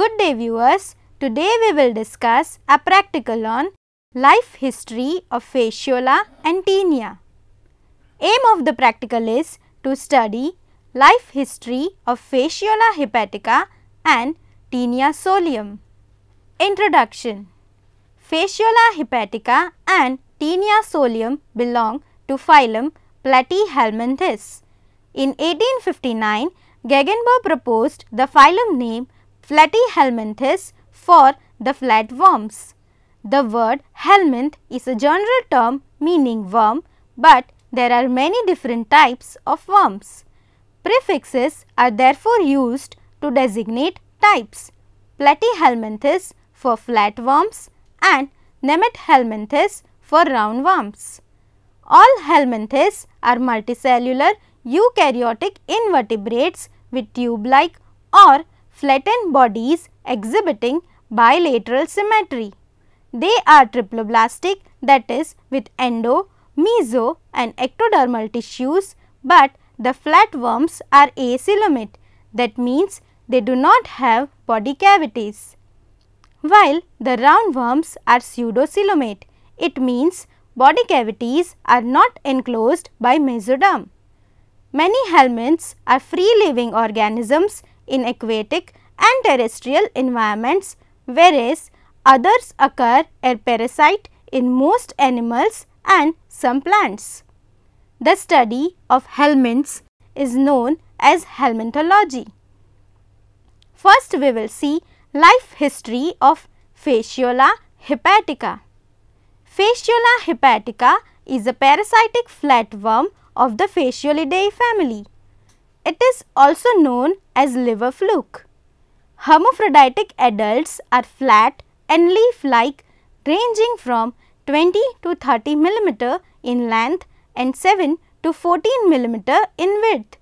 Good day viewers, today we will discuss a practical on life history of Fasciola and Taenia. Aim of the practical is to study life history of Fasciola hepatica and Taenia solium. Introduction. Fasciola hepatica and Taenia solium belong to phylum Platyhelminthes. In 1859, Gegenbaur proposed the phylum name Platyhelminthes for the flatworms. The word helminth is a general term meaning worm, but there are many different types of worms. Prefixes are therefore used to designate types. Platyhelminthes for flatworms and Nemathelminthes for roundworms. All helminthes are multicellular eukaryotic invertebrates with tube-like or flattened bodies exhibiting bilateral symmetry. They are triploblastic, that is with endo, meso and ectodermal tissues, but the flatworms are acoelomate, that means they do not have body cavities. While the roundworms are pseudocoelomate, it means body cavities are not enclosed by mesoderm. Many helminths are free-living organisms in aquatic and terrestrial environments, whereas others occur as parasite in most animals and some plants. The study of helminths is known as helminthology. First, we will see life history of Fasciola hepatica. Fasciola hepatica is a parasitic flatworm of the Fasciolidae family. It is also known as liver fluke. Hermaphroditic adults are flat and leaf-like, ranging from 20 to 30 mm in length and 7 to 14 mm in width,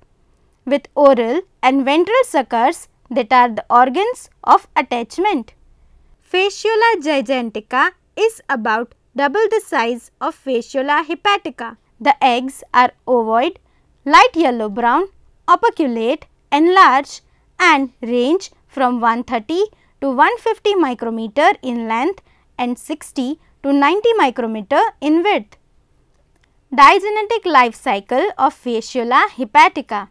with oral and ventral suckers that are the organs of attachment. Fasciola gigantica is about double the size of Fasciola hepatica. The eggs are ovoid, light yellow-brown, operculate, enlarged and range from 130 to 150 micrometer in length and 60 to 90 micrometer in width. Digenetic life cycle of Fasciola hepatica.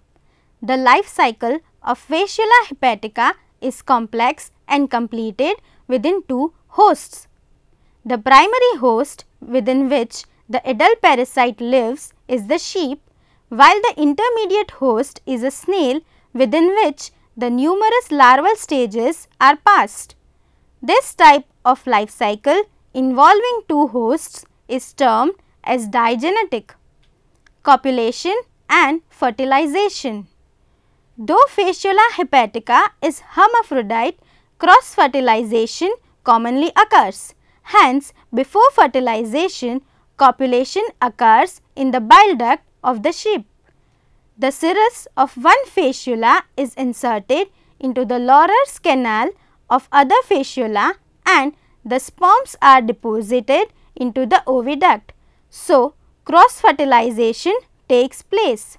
The life cycle of Fasciola hepatica is complex and completed within two hosts. The primary host within which the adult parasite lives is the sheep, while the intermediate host is a snail within which the numerous larval stages are passed. This type of life cycle involving two hosts is termed as digenetic. Copulation and fertilization. Though Fasciola hepatica is hermaphrodite, cross-fertilization commonly occurs. Hence, before fertilization, copulation occurs in the bile duct of the sheep. The cirrus of one fasciola is inserted into the Laurer's canal of other fasciola and the sperms are deposited into the oviduct. So, cross-fertilization takes place.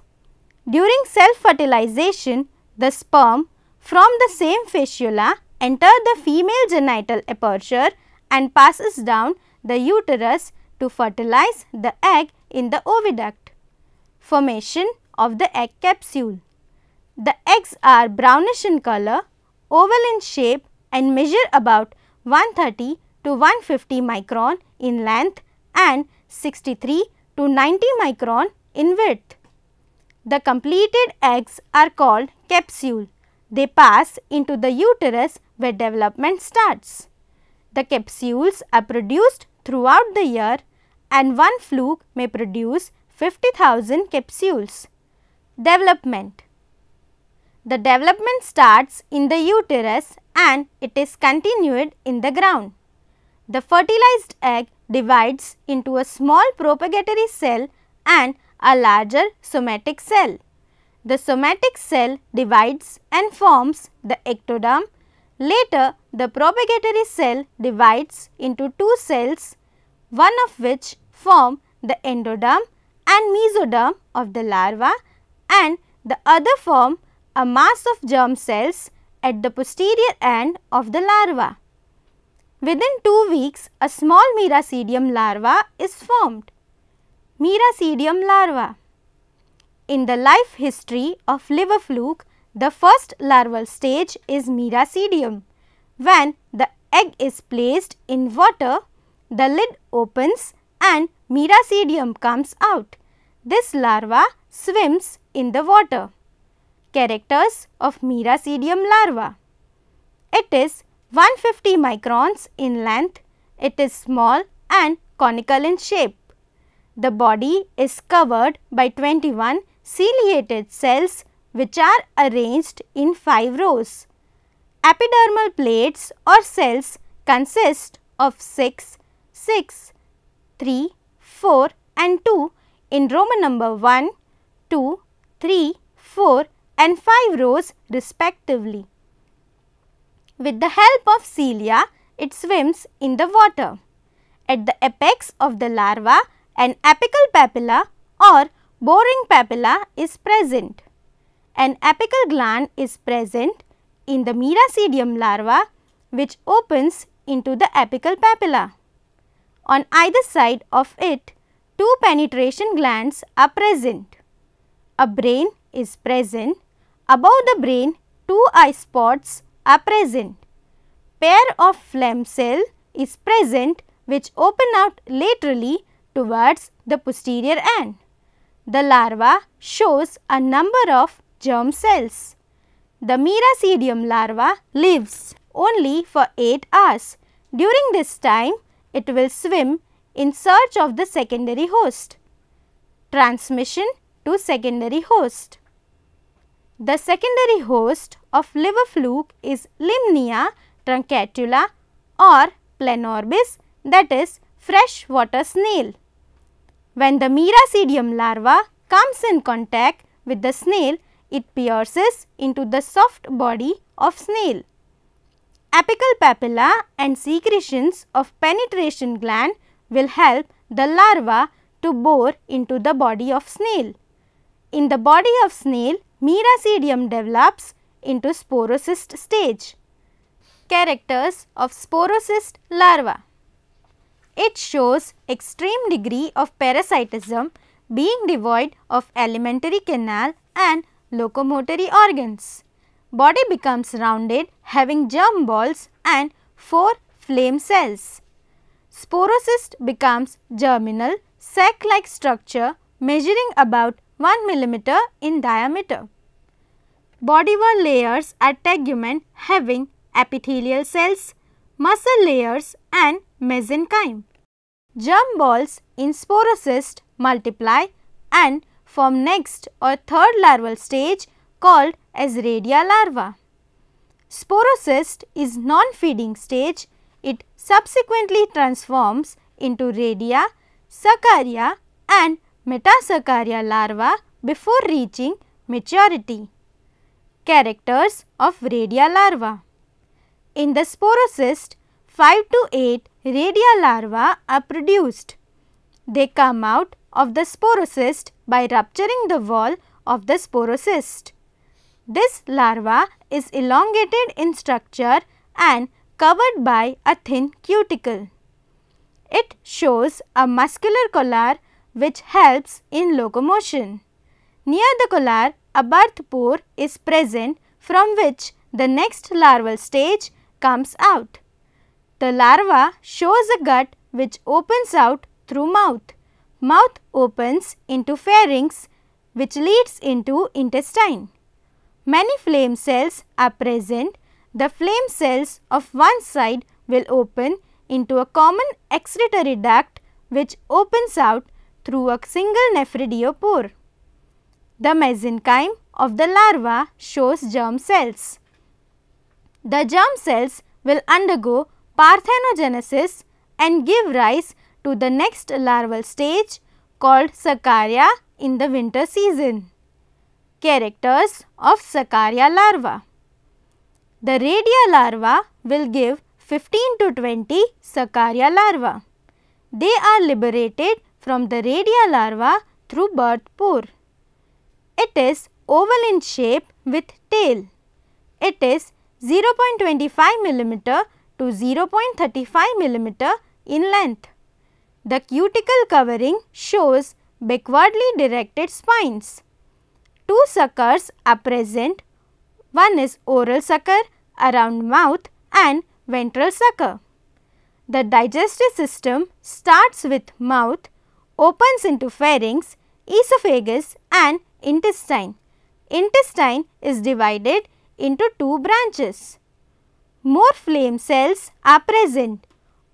During self-fertilization, the sperm from the same fasciola enter the female genital aperture and passes down the uterus to fertilize the egg in the oviduct. Formation of the egg capsule. The eggs are brownish in color, oval in shape and measure about 130 to 150 micron in length and 63 to 90 micron in width. The completed eggs are called capsule. They pass into the uterus where development starts. The capsules are produced throughout the year and one fluke may produce 50,000 capsules. Development. The development starts in the uterus and it is continued in the ground. The fertilized egg divides into a small propagatory cell and a larger somatic cell. The somatic cell divides and forms the ectoderm. Later, the propagatory cell divides into two cells, one of which form the endoderm and mesoderm of the larva and the other form a mass of germ cells at the posterior end of the larva. Within 2 weeks, a small Miracidium larva is formed. Miracidium larva. In the life history of liver fluke, the first larval stage is Miracidium. When the egg is placed in water, the lid opens and Miracidium comes out. This larva swims in the water. Characters of Miracidium larva. It is 150 microns in length. It is small and conical in shape. The body is covered by 21 ciliated cells which are arranged in 5 rows. Epidermal plates or cells consist of 6, 3, 4 and 2 in Roman number 1, 2, 3, 4 and 5 rows respectively. With the help of cilia, it swims in the water. At the apex of the larva, an apical papilla or boring papilla is present. An apical gland is present in the Miracidium larva which opens into the apical papilla. On either side of it, 2 penetration glands are present. A brain is present. Above the brain, 2 eye spots are present. Pair of phlegm cell is present which open out laterally towards the posterior end. The larva shows a number of germ cells. The Miracidium larva lives only for 8 hours. During this time, it will swim in search of the secondary host. Transmission to secondary host. The secondary host of liver fluke is Limnia truncatula or Planorbis, that is freshwater snail. When the Miracidium larva comes in contact with the snail, it pierces into the soft body of snail. Apical papilla and secretions of penetration gland will help the larva to bore into the body of snail. In the body of snail, Miracidium develops into sporocyst stage. Characters of sporocyst larva. It shows extreme degree of parasitism, being devoid of alimentary canal and locomotory organs. Body becomes rounded, having germ balls and 4 phlegm cells. Sporocyst becomes germinal, sac-like structure measuring about 1 mm in diameter. Body wall layers are tegument having epithelial cells, muscle layers and mesenchyme. Germ balls in sporocyst multiply and form next or third larval stage called as radia larva. Sporocyst is non-feeding stage. It subsequently transforms into radia, Cercaria and Metacercaria larva before reaching maturity. Characters of radia larva. In the sporocyst, 5 to 8 radia larvae are produced. They come out of the sporocyst by rupturing the wall of the sporocyst. This larva is elongated in structure and covered by a thin cuticle. It shows a muscular collar which helps in locomotion. Near the collar, a birth pore is present from which the next larval stage comes out. The larva shows a gut which opens out through mouth. Mouth opens into pharynx which leads into intestine. Many phlegm cells are present. The phlegm cells of one side will open into a common excretory duct which opens out through a single nephridiopore. The mesenchyme of the larva shows germ cells. The germ cells will undergo parthenogenesis and give rise to the next larval stage called Cercaria in the winter season. Characters of Cercaria larva. The radia larva will give 15 to 20 Cercaria larvae. They are liberated from the radia larva through birth pore. It is oval in shape with tail. It is 0.25 mm to 0.35 mm in length. The cuticle covering shows backwardly directed spines. Two suckers are present. One is oral sucker around mouth and ventral sucker. The digestive system starts with mouth, opens into pharynx, esophagus and intestine. Intestine is divided into two branches. More flame cells are present.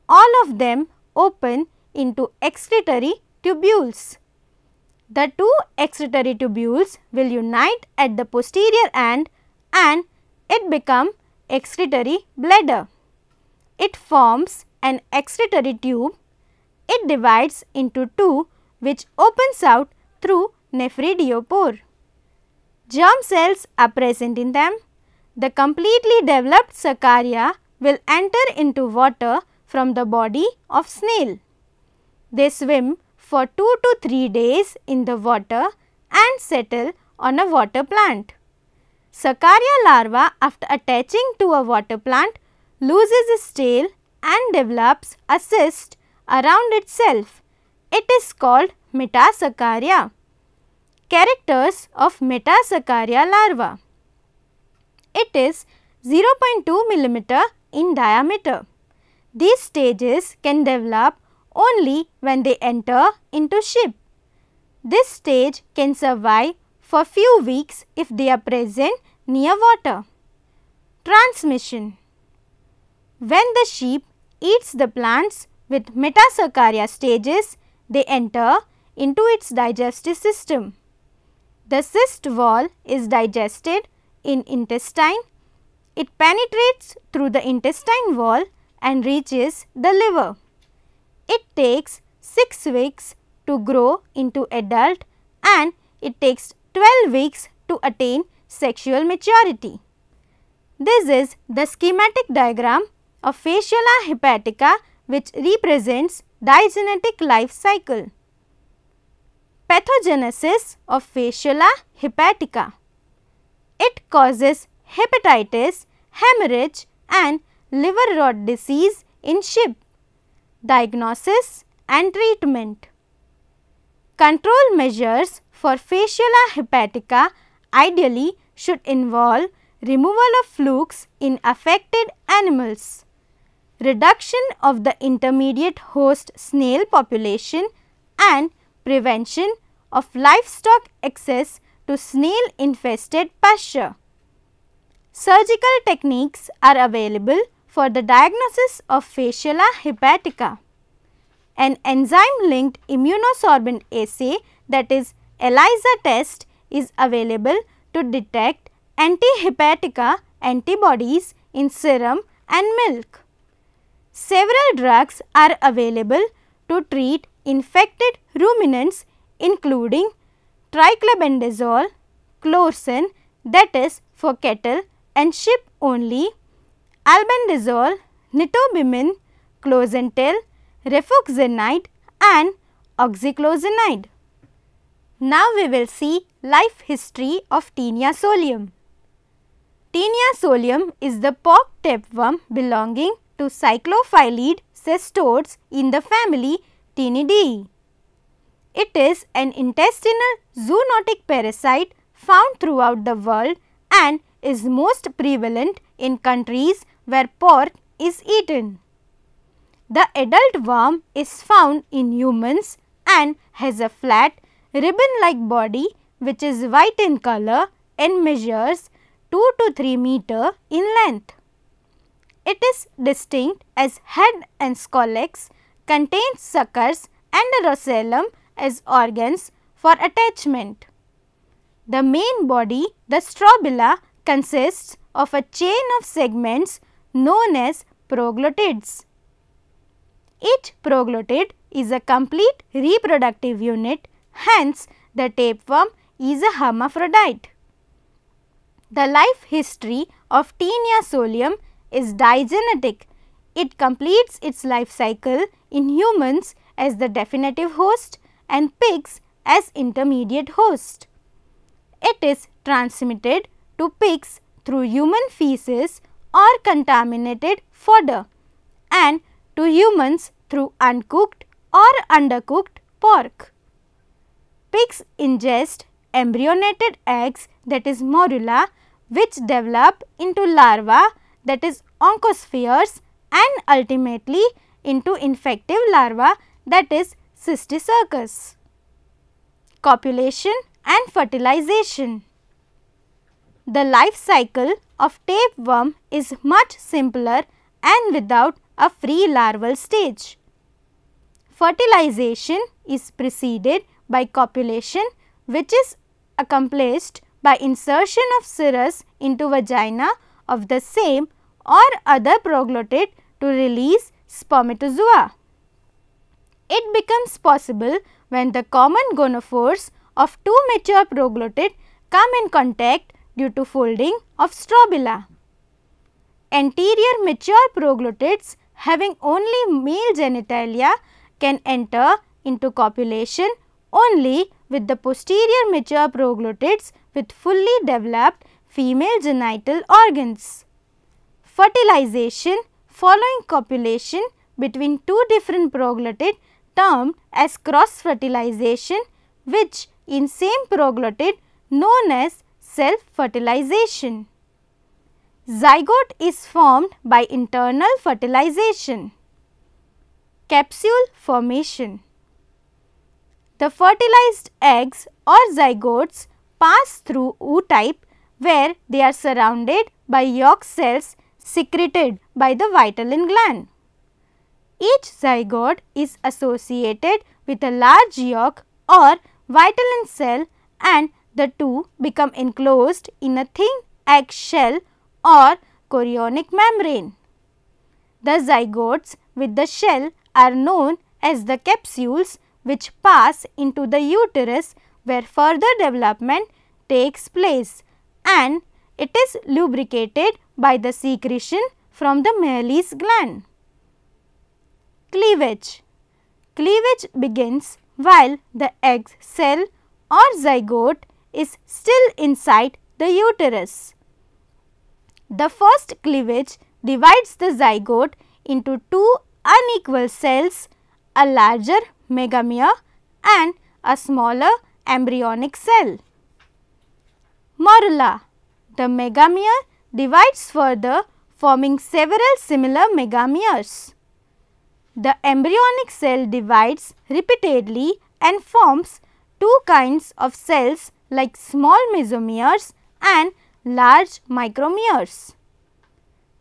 All of them open into excretory tubules. The two excretory tubules will unite at the posterior end and it becomes excretory bladder. It forms an excretory tube. It divides into two which opens out through nephridiopore. Germ cells are present in them. The completely developed Cercaria will enter into water from the body of snail. They swim for 2 to 3 days in the water and settle on a water plant. Cercaria larva, after attaching to a water plant, loses its tail and develops a cyst around itself. It is called metacercaria. Characters of metacercaria larva. It is 0.2 mm in diameter. These stages can develop only when they enter into ship. This stage can survive for few weeks if they are present near water. Transmission. When the sheep eats the plants with metacercaria stages, they enter into its digestive system. The cyst wall is digested in intestine. It penetrates through the intestine wall and reaches the liver. It takes 6 weeks to grow into adult and it takes 12 weeks to attain sexual maturity. This is the schematic diagram of Fasciola hepatica which represents digenetic life cycle. Pathogenesis of Fasciola hepatica. It causes hepatitis, hemorrhage and liver rot disease in sheep. Diagnosis and treatment. Control measures for Fasciola hepatica ideally should involve removal of flukes in affected animals, reduction of the intermediate host snail population and prevention of livestock access to snail infested pasture. Surgical techniques are available for the diagnosis of Fasciola hepatica. An enzyme linked immunosorbent assay, that is ELISA test, is available to detect anti-hepatica antibodies in serum and milk. Several drugs are available to treat infected ruminants including triclabendazole, chlorsen, that is for cattle and sheep only, albendazole, nitobimin, clozentel, refuxenide and oxyclosenide. Now we will see life history of Taenia solium. Taenia solium is the pork tapeworm belonging to cyclophylid cestodes in the family Taenidae. It is an intestinal zoonotic parasite found throughout the world and is most prevalent in countries where pork is eaten. The adult worm is found in humans and has a flat ribbon-like body which is white in color and measures 2 to 3 meter in length. It is distinct as head and scolex, contains suckers and a rosellum as organs for attachment. The main body, the strobila, consists of a chain of segments known as proglottids. Each proglottid is a complete reproductive unit, hence the tapeworm is a hermaphrodite. The life history of Taenia solium is digenetic. It completes its life cycle in humans as the definitive host and pigs as intermediate host. It is transmitted to pigs through human feces or contaminated fodder, and to humans through uncooked or undercooked pork. Pigs ingest embryonated eggs, that is morula, which develop into larvae, that is oncospheres, and ultimately into infective larvae, that is cysticercus. Copulation and fertilization. The life cycle of tapeworm is much simpler and without a free larval stage. Fertilization is preceded by copulation, which is accomplished by insertion of cirrus into vagina of the same or other proglotid to release spermatozoa. It becomes possible when the common gonophores of two mature proglotid come in contact due to folding of strobila. Anterior mature proglotids having only male genitalia can enter into copulation only with the posterior mature proglotids with fully developed female genital organs. Fertilization following copulation between two different proglotid termed as cross fertilization, which in same proglotid known as self fertilization. Zygote is formed by internal fertilization. Capsule formation. The fertilized eggs or zygotes pass through ootype, where they are surrounded by yolk cells secreted by the vitelline gland. Each zygote is associated with a large yolk or vitelline cell, and the two become enclosed in a thin egg shell or chorionic membrane. The zygotes with the shell are known as the capsules, which pass into the uterus where further development takes place, and it is lubricated by the secretion from the Mealy's gland. Cleavage. Cleavage begins while the egg cell or zygote is still inside the uterus. The first cleavage divides the zygote into two unequal cells, a larger megamere and a smaller embryonic cell. Morula. The megamere divides further, forming several similar megameres. The embryonic cell divides repeatedly and forms two kinds of cells like small mesomeres and large micromeres.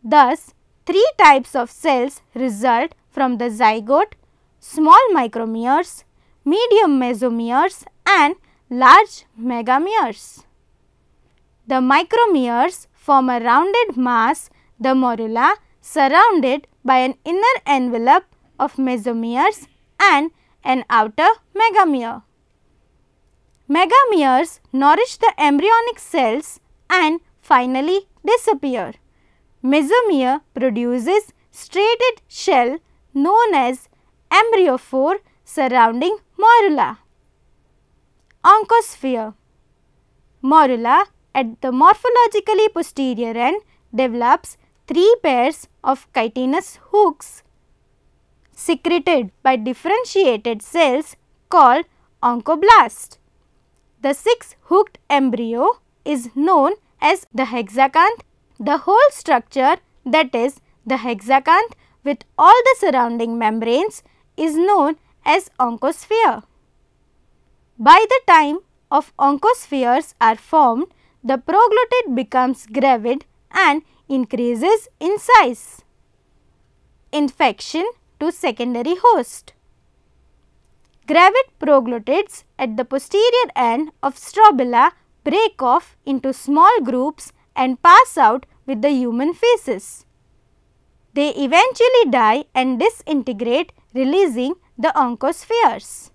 Thus, three types of cells result from the zygote: small micromeres, medium mesomeres, and large megameres. The micromeres form a rounded mass, the morula, surrounded by an inner envelope of mesomeres and an outer megamere. Megameres nourish the embryonic cells and finally disappear. Mesomere produces striated shell known as embryophore surrounding morula. Oncosphere. Morula at the morphologically posterior end develops three pairs of chitinous hooks secreted by differentiated cells called oncoblast. The six-hooked embryo is known as the hexacanth. The whole structure, that is the hexacanth with all the surrounding membranes, is known as oncosphere. By the time of oncospheres are formed, the proglotid becomes gravid and increases in size. Infection to secondary host. Gravid proglotids at the posterior end of strobila break off into small groups and pass out with the human feces. They eventually die and disintegrate, releasing the oncospheres.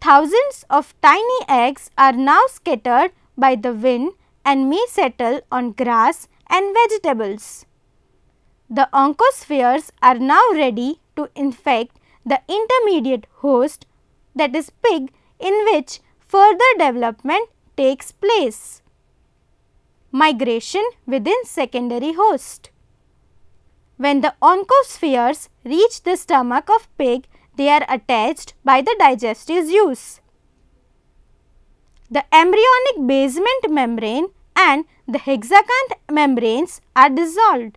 Thousands of tiny eggs are now scattered by the wind and may settle on grass and vegetables. The oncospheres are now ready to infect the intermediate host, that is pig, in which further development takes place. Migration within secondary host. When the oncospheres reach the stomach of pig, they are attached by the digestive juice. The embryonic basement membrane and the hexacanth membranes are dissolved.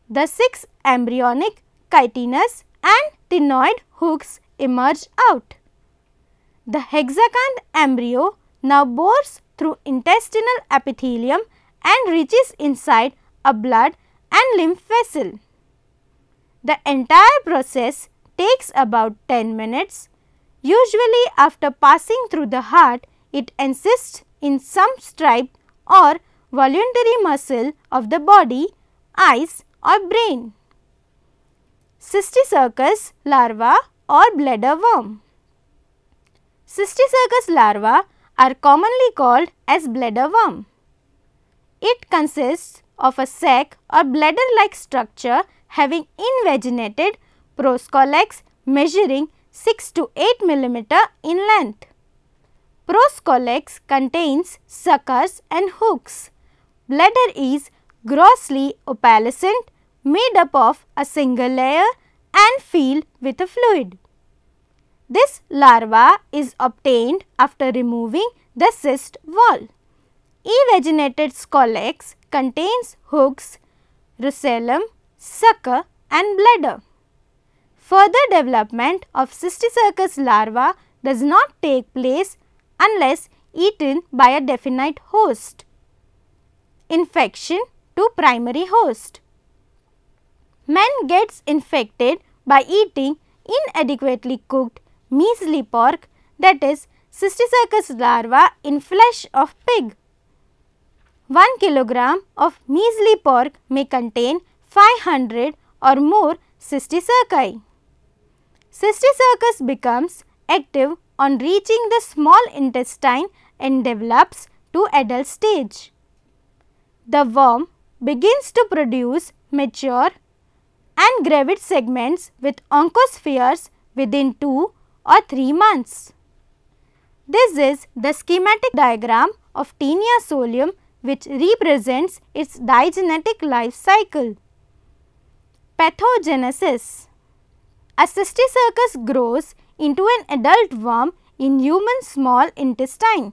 The 6 embryonic chitinous and ctenoid hooks emerge out. The hexacanth embryo now bores through intestinal epithelium and reaches inside a blood and lymph vessel. The entire process takes about 10 minutes. Usually after passing through the heart, it insists in some striped or voluntary muscle of the body, eyes or brain. Cysticercus larva or bladder worm. Cysticercus larvae are commonly called as bladder worm. It consists of a sac or bladder-like structure having invaginated proscolex measuring 6 to 8 mm in length. Proscolex contains suckers and hooks. Bladder is grossly opalescent, made up of a single layer and filled with a fluid. This larva is obtained after removing the cyst wall. Evaginated scolex contains hooks, rosellum, sucker and bladder. Further development of Cysticercus larva does not take place unless eaten by a definite host. Infection to primary host. Man gets infected by eating inadequately cooked measly pork, that is Cysticercus larva in flesh of pig. 1 kilogram of measly pork may contain 500 or more cysticerci. Cysticercus becomes active on reaching the small intestine and develops to adult stage. The worm begins to produce mature and gravid segments with oncospheres within 2 or 3 months. This is the schematic diagram of Taenia solium, which represents its digenetic life cycle. Pathogenesis. A Cysticercus grows into an adult worm in human small intestine.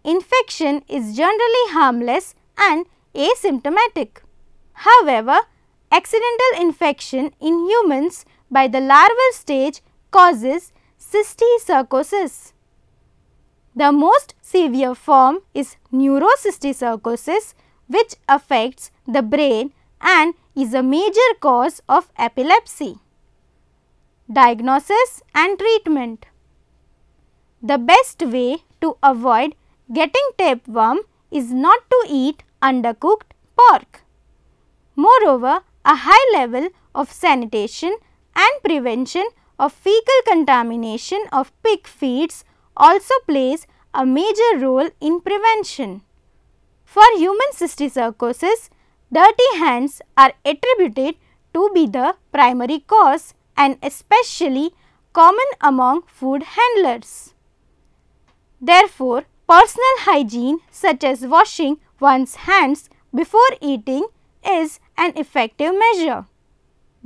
Infection is generally harmless and asymptomatic. However, accidental infection in humans by the larval stage causes cysticercosis. The most severe form is neurocysticercosis, which affects the brain and is a major cause of epilepsy. Diagnosis and treatment. The best way to avoid getting tapeworm is not to eat undercooked pork. Moreover, a high level of sanitation and prevention of fecal contamination of pig feeds also plays a major role in prevention. For human cysticercosis, dirty hands are attributed to be the primary cause and especially common among food handlers. Therefore, personal hygiene such as washing one's hands before eating is an effective measure.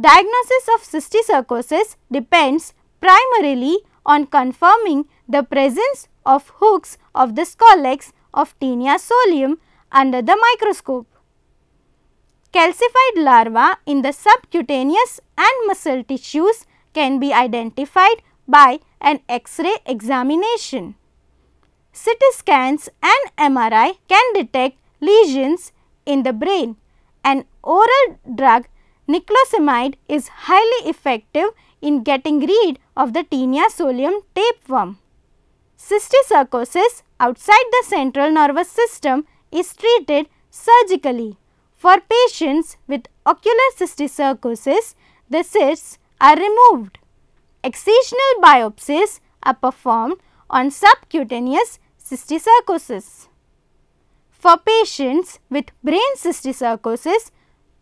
Diagnosis of cysticercosis depends primarily on confirming the presence of hooks of the scolex of Taenia solium under the microscope. Calcified larvae in the subcutaneous and muscle tissues can be identified by an X-ray examination. CT scans and MRI can detect lesions in the brain. An oral drug, niclosamide, is highly effective in getting rid of the Taenia solium tapeworm. Cysticercosis outside the central nervous system is treated surgically. For patients with ocular cysticercosis, the cysts are removed. Excisional biopsies are performed on subcutaneous cysticercosis. For patients with brain cysticercosis,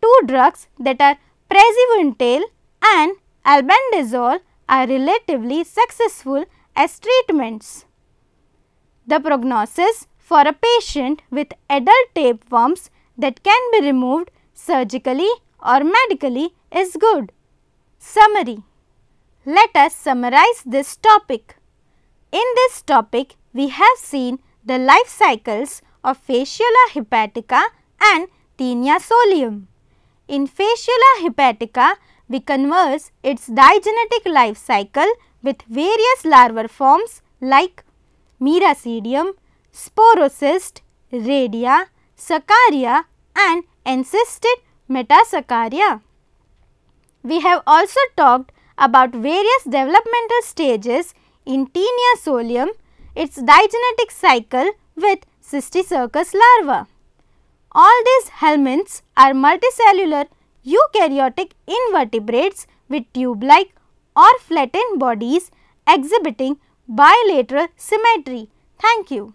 2 drugs that are praziquantel and albendazole are relatively successful as treatments. The prognosis for a patient with adult tapeworms that can be removed surgically or medically is good. Summary. Let us summarize this topic. In this topic, we have seen the life cycles of Fasciola hepatica and Taenia solium. In Fasciola hepatica, we converse its digenetic life cycle with various larval forms like Miracidium, Sporocyst, Radia, Saccharia and encysted Metasaccharia. We have also talked about various developmental stages in Taenia solium, its digenetic cycle with Cysticercus larva. All these helminths are multicellular eukaryotic invertebrates with tube-like or flattened bodies exhibiting bilateral symmetry. Thank you.